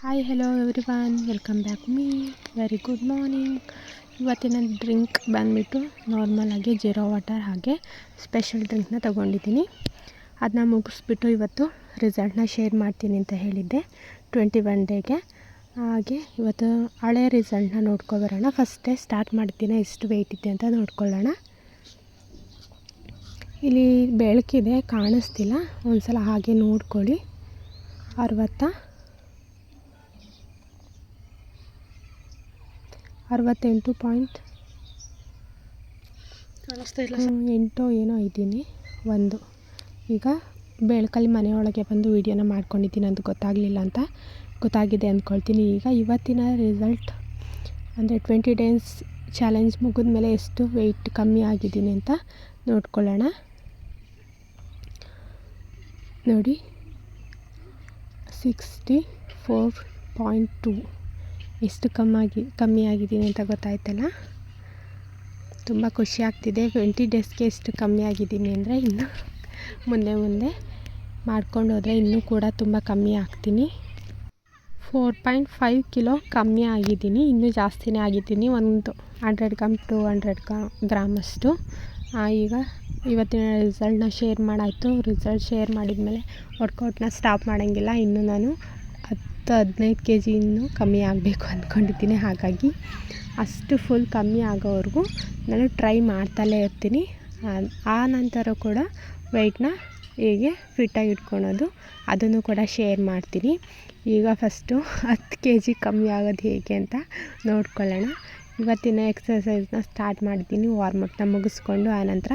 Hi hello everyone, welcome back me. Very good morning. ಇವತ್ತಿನ drink ಬಂದುಬಿಟ್ಟು ನಾರ್ಮಲಾಗಿ zero water ಹಾಗೆ ಸ್ಪೆಷಲ್ ಡ್ರಿಂಕ್ನ ತೊಗೊಂಡಿದ್ದೀನಿ. ಅದನ್ನ ಮುಗಿಸ್ಬಿಟ್ಟು ಇವತ್ತು ರಿಸಲ್ಟ್ನ ಶೇರ್ ಮಾಡ್ತೀನಿ ಅಂತ ಹೇಳಿದ್ದೆ 21 ಡೇಗೆ. ಹಾಗೆ ಇವತ್ತು ಹಳೆ ರಿಸಲ್ಟ್ನ ನೋಡ್ಕೊಬರೋಣ. ಫಸ್ಟೇ ಸ್ಟಾರ್ಟ್ ಮಾಡ್ತೀನಿ, ಎಷ್ಟು ವೆಯ್ಟ್ ಇದೆ ಅಂತ ನೋಡ್ಕೊಳ್ಳೋಣ. ಇಲ್ಲಿ ಬೆಳಕಿದೆ, ಕಾಣಿಸ್ತಿಲ್ಲ, ಒಂದು ಸಲ ಹಾಗೆ ನೋಡ್ಕೊಳ್ಳಿ. 68.8 ಏನೋ ಇದ್ದೀನಿ. ಈಗ ಬೆಳಕಲ್ಲಿ ಮನೆಯೊಳಗೆ ಬಂದು ವೀಡಿಯೋನ ಮಾಡ್ಕೊಂಡಿದ್ದೀನಿ ಅಂತ ಗೊತ್ತಾಗಿದೆ ಅಂದ್ಕೊಳ್ತೀನಿ. ಈಗ ಇವತ್ತಿನ ರಿಸಲ್ಟ್ ಅಂದರೆ 20 ಡೇಸ್ ಚಾಲೆಂಜ್ ಮುಗಿದ ಮೇಲೆ ಎಷ್ಟು ವೆಯ್ಟ್ ಕಮ್ಮಿ ಆಗಿದ್ದೀನಿ ಅಂತ ನೋಡ್ಕೊಳ್ಳೋಣ. ನೋಡಿ, 64.2 ಎಷ್ಟು ಕಮ್ಮಿ ಆಗಿದ್ದೀನಿ ಅಂತ ಗೊತ್ತಾಯ್ತಲ್ಲ. ತುಂಬ ಖುಷಿ ಆಗ್ತಿದೆ. 20 ಡೇಸ್ಗೆ ಎಷ್ಟು ಕಮ್ಮಿ ಆಗಿದ್ದೀನಿ ಅಂದರೆ ಇನ್ನು ಮುಂದೆ ಮಾಡ್ಕೊಂಡು ಹೋದರೆ ಇನ್ನೂ ಕೂಡ ತುಂಬ ಕಮ್ಮಿ ಆಗ್ತೀನಿ. 4.5 ಕಿಲೋ ಕಮ್ಮಿ ಆಗಿದ್ದೀನಿ. ಇನ್ನೂ ಜಾಸ್ತಿನೇ ಆಗಿದ್ದೀನಿ, ಒಂದು 100 ಗ್ರಾಮ್ 200 ಗ್ರಾಮ್ ಅಷ್ಟು. ಈಗ ಇವತ್ತಿನ ರಿಸಲ್ಟ್ನ ಶೇರ್ ಮಾಡಾಯಿತು. ರಿಸಲ್ಟ್ ಶೇರ್ ಮಾಡಿದ್ಮೇಲೆ ವರ್ಕೌಟ್ನ ಸ್ಟಾಪ್ ಮಾಡೋಂಗಿಲ್ಲ. ಇನ್ನು ನಾನು 10-15 kg ಇನ್ನೂ ಕಮ್ಮಿ ಆಗಬೇಕು ಅಂದ್ಕೊಂಡಿದ್ದೀನಿ. ಹಾಗಾಗಿ ಅಷ್ಟು ಫುಲ್ ಕಮ್ಮಿ ಆಗೋವರೆಗೂ ನಾನು ಟ್ರೈ ಮಾಡ್ತಲೇ ಇರ್ತೀನಿ. ಆ ನಂತರ ಕೂಡ ವೆಯ್ಟ್ನ ಹೇಗೆ ಫಿಟ್ಟಾಗಿ ಇಟ್ಕೊಳೋದು ಅದನ್ನು ಕೂಡ ಶೇರ್ ಮಾಡ್ತೀನಿ. ಈಗ ಫಸ್ಟು 10 kg ಕಮ್ಮಿ ಆಗೋದು ಹೇಗೆ ಅಂತ ನೋಡ್ಕೊಳ್ಳೋಣ. ಇವತ್ತಿನ ಎಕ್ಸಸೈಸ್ನ ಸ್ಟಾರ್ಟ್ ಮಾಡಿದ್ದೀನಿ. ವಾರ್ಮಪ್ನ ಮುಗಿಸ್ಕೊಂಡು ಆನಂತರ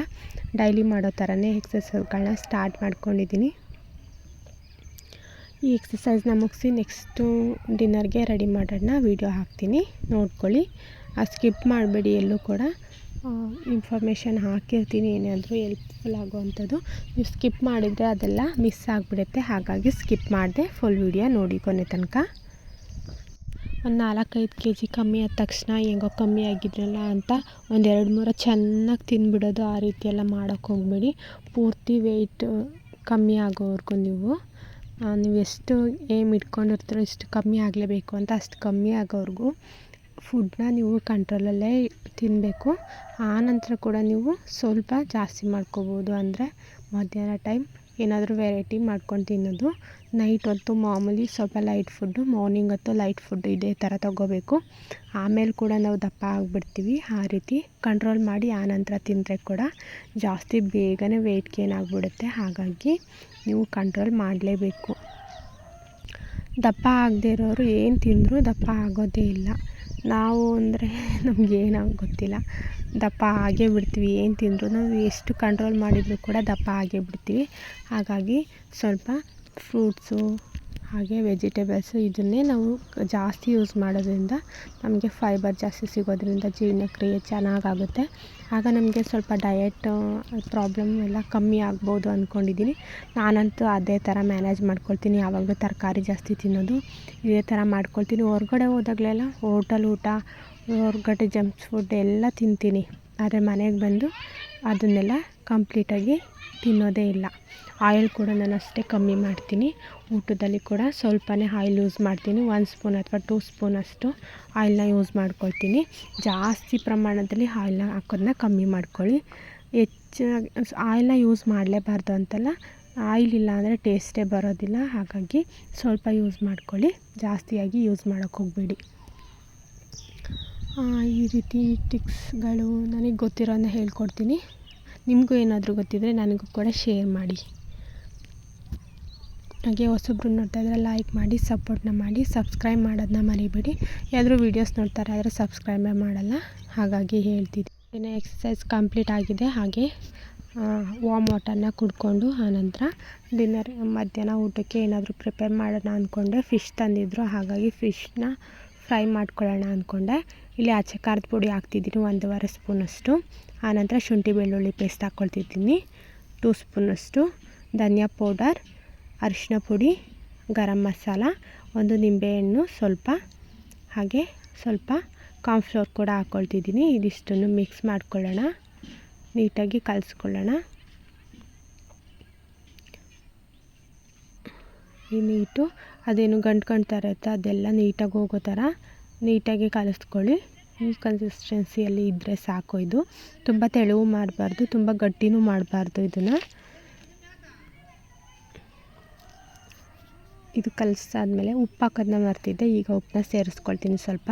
ಡೈಲಿ ಮಾಡೋ ಥರನೇ ಎಕ್ಸಸೈಸ್ಗಳನ್ನ ಸ್ಟಾರ್ಟ್ ಮಾಡ್ಕೊಂಡಿದ್ದೀನಿ. ಈ ಎಕ್ಸಸೈಸ್ನ ಮುಗಿಸಿ ನೆಕ್ಸ್ಟು ಡಿನ್ನರ್ಗೆ ರೆಡಿ ಮಾಡೋಣ. ವೀಡಿಯೋ ಹಾಕ್ತೀನಿ, ನೋಡ್ಕೊಳ್ಳಿ. ಸ್ಕಿಪ್ ಮಾಡಬೇಡಿ. ಎಲ್ಲೂ ಕೂಡ ಇನ್ಫಾರ್ಮೇಷನ್ ಹಾಕಿರ್ತೀನಿ, ಏನಾದರೂ ಹೆಲ್ಪ್ಫುಲ್ ಆಗೋವಂಥದ್ದು. ನೀವು ಸ್ಕಿಪ್ ಮಾಡಿದರೆ ಅದೆಲ್ಲ ಮಿಸ್ ಆಗಿಬಿಡುತ್ತೆ. ಹಾಗಾಗಿ ಸ್ಕಿಪ್ ಮಾಡಿದೆ ಫುಲ್ ವೀಡಿಯೋ ನೋಡಿ ಕೊನೆ ತನಕ. ಒಂದು 4-5 kg ಕಮ್ಮಿ ಆದ ತಕ್ಷಣ ಹೆಂಗೋ ಕಮ್ಮಿ ಆಗಿದ್ರಲ್ಲ ಅಂತ ಒಂದು 2-3 ಚೆನ್ನಾಗಿ ತಿಂದ್ಬಿಡೋದು, ಆ ರೀತಿ ಎಲ್ಲ ಮಾಡೋಕ್ಕೆ ಹೋಗಬೇಡಿ. ಪೂರ್ತಿ ವೆಯ್ಟ್ ಕಮ್ಮಿ ಆಗೋವರೆಗೂ ನೀವು ಎಷ್ಟು ಏಮ್ ಇಟ್ಕೊಂಡಿರ್ತೀರೋ ಇಷ್ಟು ಕಮ್ಮಿ ಆಗಲೇಬೇಕು ಅಂತ ಅಷ್ಟು ಕಮ್ಮಿ ಆಗೋವರೆಗೂ ಫುಡ್ನ ನೀವು ಕಂಟ್ರೋಲಲ್ಲೇ ತಿನ್ನಬೇಕು. ಆನಂತರ ಕೂಡ ನೀವು ಸ್ವಲ್ಪ ಜಾಸ್ತಿ ಮಾಡ್ಕೋಬೋದು. ಅಂದರೆ ಮಧ್ಯಾಹ್ನ ಟೈಮ್ ಏನಾದರೂ ವೆರೈಟಿ ಮಾಡ್ಕೊಂಡು ತಿನ್ನೋದು. ನೈಟ್ ಹೊತ್ತು ಮಾಮೂಲಿ ಸ್ವಲ್ಪ ಲೈಟ್ ಫುಡ್ಡು, ಮಾರ್ನಿಂಗ್ ಹೊತ್ತು ಲೈಟ್ ಫುಡ್ಡು, ಇದೇ ಥರ ತೊಗೋಬೇಕು. ಆಮೇಲೆ ಕೂಡ ನಾವು ದಪ್ಪ ಆಗಿಬಿಡ್ತೀವಿ. ಆ ರೀತಿ ಕಂಟ್ರೋಲ್ ಮಾಡಿ ಆನಂತರ ತಿಂದರೆ ಕೂಡ ಜಾಸ್ತಿ ಬೇಗನೆ ವೆಯ್ಟ್ ಗೇನ್ ಆಗಿಬಿಡುತ್ತೆ. ಹಾಗಾಗಿ ನೀವು ಕಂಟ್ರೋಲ್ ಮಾಡಲೇಬೇಕು. ದಪ್ಪ ಆಗದೇ ಇರೋರು ಏನು ತಿಂದರೂ ದಪ್ಪ ಆಗೋದೇ ಇಲ್ಲ. ನಾವು ಅಂದರೆ ನಮಗೇನಾಗ ಗೊತ್ತಿಲ್ಲ, ದಪ್ಪ ಆಗೇ ಬಿಡ್ತೀವಿ. ಏನು ತಿಂದರೂ ನಾವು ಎಷ್ಟು ಕಂಟ್ರೋಲ್ ಮಾಡಿದರೂ ಕೂಡ ದಪ್ಪ ಆಗೇ ಬಿಡ್ತೀವಿ. ಹಾಗಾಗಿ ಸ್ವಲ್ಪ ಫ್ರೂಟ್ಸು ಹಾಗೆ ವೆಜಿಟೇಬಲ್ಸು ಇದನ್ನೇ ನಾವು ಜಾಸ್ತಿ ಯೂಸ್ ಮಾಡೋದ್ರಿಂದ ನಮಗೆ ಫೈಬರ್ ಜಾಸ್ತಿ ಸಿಗೋದ್ರಿಂದ ಜೀರ್ಣಕ್ರಿಯೆ ಚೆನ್ನಾಗಾಗುತ್ತೆ. ಆಗ ನಮಗೆ ಸ್ವಲ್ಪ ಡಯಟ್ ಪ್ರಾಬ್ಲಮ್ ಎಲ್ಲ ಕಮ್ಮಿ ಆಗ್ಬೋದು ಅಂದ್ಕೊಂಡಿದ್ದೀನಿ. ನಾನಂತೂ ಅದೇ ಥರ ಮ್ಯಾನೇಜ್ ಮಾಡ್ಕೊಳ್ತೀನಿ. ಯಾವಾಗಲೂ ತರಕಾರಿ ಜಾಸ್ತಿ ತಿನ್ನೋದು, ಇದೇ ಥರ ಮಾಡ್ಕೊಳ್ತೀನಿ. ಹೊರಗಡೆ ಹೋದಾಗಲೆಲ್ಲ ಹೋಟೆಲ್ ಊಟ, ಹೊರಗಡೆ ಜಂಕ್ಸ್ ಫುಡ್ ಎಲ್ಲ ತಿಂತೀನಿ. ಆದರೆ ಮನೆಗೆ ಬಂದು ಅದನ್ನೆಲ್ಲ ಕಂಪ್ಲೀಟಾಗಿ ತಿನ್ನೋದೇ ಇಲ್ಲ. ಆಯಿಲ್ ಕೂಡ ನಾನು ಅಷ್ಟೇ ಕಮ್ಮಿ ಮಾಡ್ತೀನಿ. ಊಟದಲ್ಲಿ ಕೂಡ ಸ್ವಲ್ಪನೇ ಆಯಿಲ್ ಯೂಸ್ ಮಾಡ್ತೀನಿ. 1 ಸ್ಪೂನ್ ಅಥವಾ 2 ಸ್ಪೂನ್ ಅಷ್ಟು ಆಯಿಲ್ನ ಯೂಸ್ ಮಾಡ್ಕೊಳ್ತೀನಿ. ಜಾಸ್ತಿ ಪ್ರಮಾಣದಲ್ಲಿ ಆಯಿಲ್ನ ಹಾಕೋದನ್ನ ಕಮ್ಮಿ ಮಾಡ್ಕೊಳ್ಳಿ. ಹೆಚ್ಚಾಗಿ ಆಯಿಲ್ನ ಯೂಸ್ ಮಾಡಲೇಬಾರ್ದು ಅಂತಲ್ಲ, ಆಯಿಲ್ ಇಲ್ಲ ಅಂದರೆ ಟೇಸ್ಟೇ ಬರೋದಿಲ್ಲ. ಹಾಗಾಗಿ ಸ್ವಲ್ಪ ಯೂಸ್ ಮಾಡ್ಕೊಳ್ಳಿ, ಜಾಸ್ತಿಯಾಗಿ ಯೂಸ್ ಮಾಡೋಕ್ಕೆ ಹೋಗಬೇಡಿ. ಈ ರೀತಿ ಟಿಪ್ಸ್ಗಳು ನನಗೆ ಗೊತ್ತಿರೋದನ್ನ ಹೇಳ್ಕೊಡ್ತೀನಿ. ನಿಮಗೂ ಏನಾದರೂ ಗೊತ್ತಿದ್ದರೆ ನನಗೂ ಕೂಡ ಶೇರ್ ಮಾಡಿ. ಹಾಗೆ ಹೊಸಬ್ರು ನೋಡ್ತಾ ಇದ್ದರೆ ಲೈಕ್ ಮಾಡಿ, ಸಪೋರ್ಟ್ನ ಮಾಡಿ, ಸಬ್ಸ್ಕ್ರೈಬ್ ಮಾಡೋದನ್ನ ಮರಿಬೇಡಿ. ಯಾರಾದರೂ ವೀಡಿಯೋಸ್ ನೋಡ್ತಾರೆ ಆದರೆ ಸಬ್ಸ್ಕ್ರೈಬೇ ಮಾಡಲ್ಲ, ಹಾಗಾಗಿ ಹೇಳ್ತಿದ್ದೀನಿ. ಎಕ್ಸಸೈಸ್ ಕಂಪ್ಲೀಟ್ ಆಗಿದೆ. ಹಾಗೆ ವಾಮ್ ವಾಟರ್ನ ಕುಡ್ಕೊಂಡು ಆನಂತರ ಡಿನ್ನರ್ ಮಧ್ಯಾಹ್ನ ಊಟಕ್ಕೆ ಏನಾದರೂ ಪ್ರಿಪೇರ್ ಮಾಡೋಣ ಅಂದ್ಕೊಂಡೆ. ಫಿಶ್ ತಂದಿದ್ರು, ಹಾಗಾಗಿ ಫಿಶ್ನ ಫ್ರೈ ಮಾಡ್ಕೊಳ್ಳೋಣ ಅಂದ್ಕೊಂಡೆ. ಇಲ್ಲಿ ಆಚೆ ಖಾರದ ಪುಡಿ ಹಾಕ್ತಿದ್ದೀನಿ 1.5 ಸ್ಪೂನಷ್ಟು. ಆನಂತರ ಶುಂಠಿ ಬೆಳ್ಳುಳ್ಳಿ ಪೇಸ್ಟ್ ಹಾಕ್ಕೊಳ್ತಿದ್ದೀನಿ 2 ಸ್ಪೂನಷ್ಟು. ಧನಿಯಾ ಪೌಡರ್, ಅರಿಶಿನ ಪುಡಿ, ಗರಂ ಮಸಾಲ, 1 ನಿಂಬೆಹಣ್ಣು ಸ್ವಲ್ಪ, ಹಾಗೆ ಸ್ವಲ್ಪ ಕಾರ್ನ್ಫ್ಲೋರ್ ಕೂಡ ಹಾಕ್ಕೊಳ್ತಿದ್ದೀನಿ. ಇದಿಷ್ಟನ್ನು ಮಿಕ್ಸ್ ಮಾಡ್ಕೊಳ್ಳೋಣ, ನೀಟಾಗಿ ಕಲಿಸ್ಕೊಳ್ಳೋಣ. ಈ ನೀಟು ಅದೇನು ಗಂಟ್ಕೊಳ್ತಾ ಇರುತ್ತೆ ಅದೆಲ್ಲ ನೀಟಾಗಿ ಹೋಗೋ ಥರ ನೀಟಾಗಿ ಕಲಿಸ್ಕೊಳ್ಳಿ. ಈ ಕನ್ಸಿಸ್ಟೆನ್ಸಿಯಲ್ಲಿ ಇದ್ದರೆ ಸಾಕು. ಇದು ತುಂಬ ತೆಳುವು ಮಾಡಬಾರ್ದು, ತುಂಬ ಗಟ್ಟಿನೂ ಮಾಡಬಾರ್ದು. ಇದು ಕಲಿಸಾದ್ಮೇಲೆ ಉಪ್ಪು ಹಾಕೋದನ್ನ ಮರ್ತಿದ್ದೆ. ಈಗ ಉಪ್ಪನ್ನ ಸೇರಿಸ್ಕೊಳ್ತೀನಿ. ಸ್ವಲ್ಪ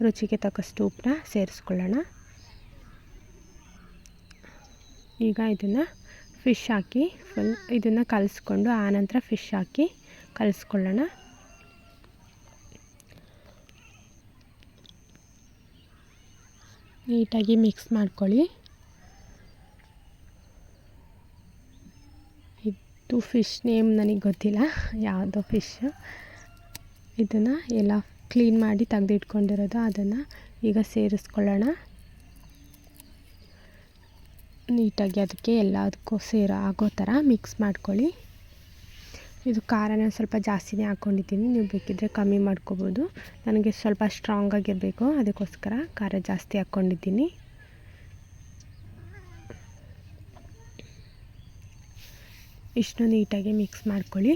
ರುಚಿಗೆ ತಕ್ಕಷ್ಟು ಉಪ್ಪನ್ನ ಸೇರಿಸ್ಕೊಳ್ಳೋಣ. ಈಗ ಇದನ್ನು ಫಿಶ್ ಹಾಕಿ ಇದನ್ನು ಕಲಿಸ್ಕೊಂಡು ಆನಂತರ ಫಿಶ್ ಹಾಕಿ ಕಲಿಸ್ಕೊಳ್ಳೋಣ. ನೀಟಾಗಿ ಮಿಕ್ಸ್ ಮಾಡ್ಕೊಳ್ಳಿ. ಇದು ಫಿಶ್ ನೇಮ್ ನನಗೆ ಗೊತ್ತಿಲ್ಲ, ಯಾವುದೋ ಫಿಶ್. ಇದನ್ನು ಎಲ್ಲ ಕ್ಲೀನ್ ಮಾಡಿ ತೆಗೆದಿಟ್ಕೊಂಡಿರೋದು ಅದನ್ನು ಈಗ ಸೇರಿಸ್ಕೊಳ್ಳೋಣ. ನೀಟಾಗಿ ಅದಕ್ಕೆ ಎಲ್ಲದಕ್ಕೂ ಆಗೋ ಥರ ಮಿಕ್ಸ್ ಮಾಡ್ಕೊಳ್ಳಿ. ಇದು ಖಾರನ ಸ್ವಲ್ಪ ಜಾಸ್ತಿನೇ ಹಾಕ್ಕೊಂಡಿದ್ದೀನಿ, ನೀವು ಬೇಕಿದ್ದರೆ ಕಮ್ಮಿ ಮಾಡ್ಕೋಬೋದು. ನನಗೆ ಸ್ವಲ್ಪ ಸ್ಟ್ರಾಂಗಾಗಿರಬೇಕು, ಅದಕ್ಕೋಸ್ಕರ ಖಾರ ಜಾಸ್ತಿ ಹಾಕ್ಕೊಂಡಿದ್ದೀನಿ. ಇಷ್ಟು ನೀಟಾಗಿ ಮಿಕ್ಸ್ ಮಾಡ್ಕೊಳ್ಳಿ.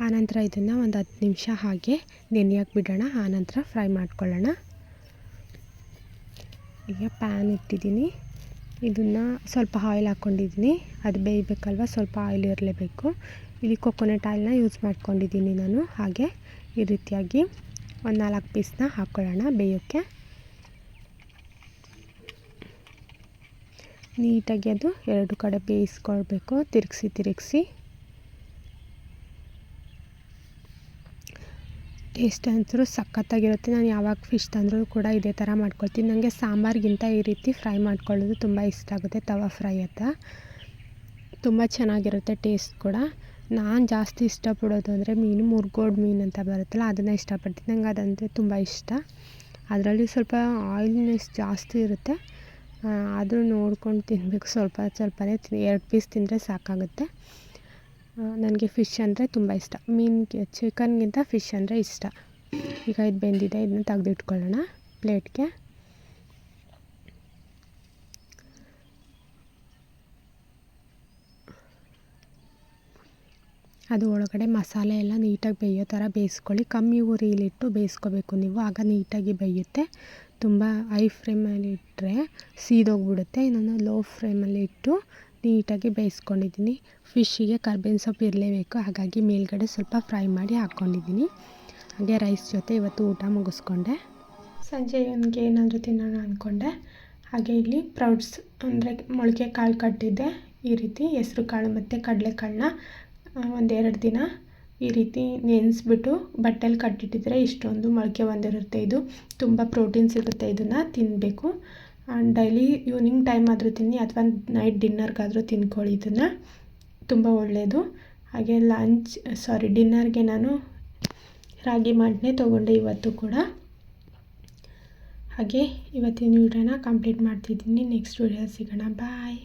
ಆನಂತರ ಇದನ್ನು ಒಂದು 10 ನಿಮಿಷ ಹಾಗೆ ನೆನೆಯೋಕ್ಕೆ ಬಿಡೋಣ. ಆನಂತರ ಫ್ರೈ ಮಾಡ್ಕೊಳ್ಳೋಣ. ಈಗ ಪ್ಯಾನ್ ಇಟ್ಟಿದ್ದೀನಿ, ಇದನ್ನು ಸ್ವಲ್ಪ ಆಯಿಲ್ ಹಾಕ್ಕೊಂಡಿದ್ದೀನಿ. ಅದು ಬೇಯಬೇಕಲ್ವ, ಸ್ವಲ್ಪ ಆಯಿಲ್ ಇರಲೇಬೇಕು. ಇಲ್ಲಿ ಕೊಕೊನಟ್ ಆಯಿಲ್ನ ಯೂಸ್ ಮಾಡ್ಕೊಂಡಿದ್ದೀನಿ ನಾನು. ಹಾಗೆ ಈ ರೀತಿಯಾಗಿ ಒಂದು 4 ಪೀಸ್ನ ಹಾಕ್ಕೊಳ್ಳೋಣ ಬೇಯೋಕ್ಕೆ. ನೀಟಾಗಿ ಅದು 2 ಕಡೆ ಬೇಯಿಸ್ಕೊಳ್ಬೇಕು, ತಿರುಗಿಸಿ. ಟೇಸ್ಟ್ ಅಂತೂ ಸಖತ್ತಾಗಿರುತ್ತೆ. ನಾನು ಯಾವಾಗ ಫಿಶ್ ತಂದರೂ ಕೂಡ ಇದೇ ಥರ ಮಾಡ್ಕೊಳ್ತೀನಿ. ನನಗೆ ಸಾಂಬಾರಿಗಿಂತ ಈ ರೀತಿ ಫ್ರೈ ಮಾಡ್ಕೊಳ್ಳೋದು ತುಂಬ ಇಷ್ಟ ಆಗುತ್ತೆ. ತವಾ ಫ್ರೈ ಅಂತ ತುಂಬ ಚೆನ್ನಾಗಿರುತ್ತೆ ಟೇಸ್ಟ್ ಕೂಡ. ನಾನು ಜಾಸ್ತಿ ಇಷ್ಟಪಡೋದು ಅಂದರೆ ಮೀನು ಮುರ್ಗೋಡು ಮೀನು ಅಂತ ಬರುತ್ತಲ್ಲ, ಅದನ್ನು ಇಷ್ಟಪಡ್ತೀನಿ. ನಂಗೆ ಅದಂದರೆ ತುಂಬ ಇಷ್ಟ. ಅದರಲ್ಲಿ ಸ್ವಲ್ಪ ಆಯಿಲ್ನೆಸ್ ಜಾಸ್ತಿ ಇರುತ್ತೆ, ಆದರೂ ನೋಡ್ಕೊಂಡು ತಿನ್ನಬೇಕು. ಸ್ವಲ್ಪನೇ 2 ಪೀಸ್ ತಿಂದರೆ ಸಾಕಾಗುತ್ತೆ. ನನಗೆ ಫಿಶ್ ಅಂದರೆ ತುಂಬ ಇಷ್ಟ. ಚಿಕನ್ಗಿಂತ ಫಿಶ್ ಅಂದರೆ ಇಷ್ಟ. ಈಗ ಇದು ಬೆಂದಿದೆ, ಇದನ್ನ ತೆಗೆದಿಟ್ಕೊಳ್ಳೋಣ ಪ್ಲೇಟ್ಗೆ. ಅದು ಒಳಗಡೆ ಮಸಾಲೆ ಎಲ್ಲ ನೀಟಾಗಿ ಬೇಯೋ ಥರ ಬೇಯಿಸ್ಕೊಳ್ಳಿ. ಕಮ್ಮಿ ಉರಿಲಿಟ್ಟು ಬೇಯಿಸ್ಕೋಬೇಕು ನೀವು, ಆಗ ನೀಟಾಗಿ ಬೇಯುತ್ತೆ. ತುಂಬ ಹೈ ಫ್ಲೇಮಲ್ಲಿ ಇಟ್ಟರೆ ಸೀದೋಗ್ಬಿಡುತ್ತೆ. ನಾನು ಲೋ ಫ್ಲೇಮಲ್ಲಿ ಇಟ್ಟು ನೀಟಾಗಿ ಬೇಯಿಸ್ಕೊಂಡಿದ್ದೀನಿ. ಫಿಶ್ಶಿಗೆ ಕರ್ಬೇವಿನ ಸೊಪ್ಪು ಇರಲೇಬೇಕು, ಹಾಗಾಗಿ ಮೇಲ್ಗಡೆ ಸ್ವಲ್ಪ ಫ್ರೈ ಮಾಡಿ ಹಾಕ್ಕೊಂಡಿದ್ದೀನಿ. ಹಾಗೆ ರೈಸ್ ಜೊತೆ ಇವತ್ತು ಊಟ ಮುಗಿಸ್ಕೊಂಡೆ. ಸಂಜೆ ನನಗೆ ಏನಾದರೂ ತಿನ್ನೋಣ ಅಂದ್ಕೊಂಡೆ. ಹಾಗೆ ಇಲ್ಲಿ ಪ್ರೌಟ್ಸ್ ಅಂದರೆ ಮೊಳಕೆ ಕಾಳು ಕಟ್ಟಿದ್ದೆ. ಈ ರೀತಿ ಹೆಸ್ರು ಕಾಳು ಮತ್ತು ಕಡಲೆಕಾಳನ್ನ 1-2 ದಿನ ಈ ರೀತಿ ನೆನೆಸ್ಬಿಟ್ಟು ಬಟ್ಟೆಲಿ ಕಟ್ಟಿಟ್ಟಿದ್ರೆ ಇಷ್ಟೊಂದು ಮೊಳಕೆ ಬಂದಿರುತ್ತೆ. ಇದು ತುಂಬ ಪ್ರೋಟೀನ್ ಸಿಗುತ್ತೆ. ಇದನ್ನು ತಿನ್ನಬೇಕು. ಡೈಲಿ ಈವ್ನಿಂಗ್ ಟೈಮ್ ಆದರೂ ತಿನ್ನಿ, ಅಥವಾ ನೈಟ್ ಡಿನ್ನರ್ಗಾದರೂ ತಿನ್ಕೊಳ್ಳಿ. ಇದನ್ನು ತುಂಬ ಒಳ್ಳೆಯದು. ಹಾಗೆ ಡಿನ್ನರ್ಗೆ ನಾನು ರಾಗಿ ಮಾಲ್ಟ್ನೇ ತೊಗೊಂಡೆ ಇವತ್ತು ಕೂಡ. ಹಾಗೆ ಇವತ್ತಿನ ವಿಡಿಯೋನ ಕಂಪ್ಲೀಟ್ ಮಾಡ್ತಿದ್ದೀನಿ. ನೆಕ್ಸ್ಟ್ ವಿಡಿಯೋ ಸಿಗೋಣ. ಬಾಯ್.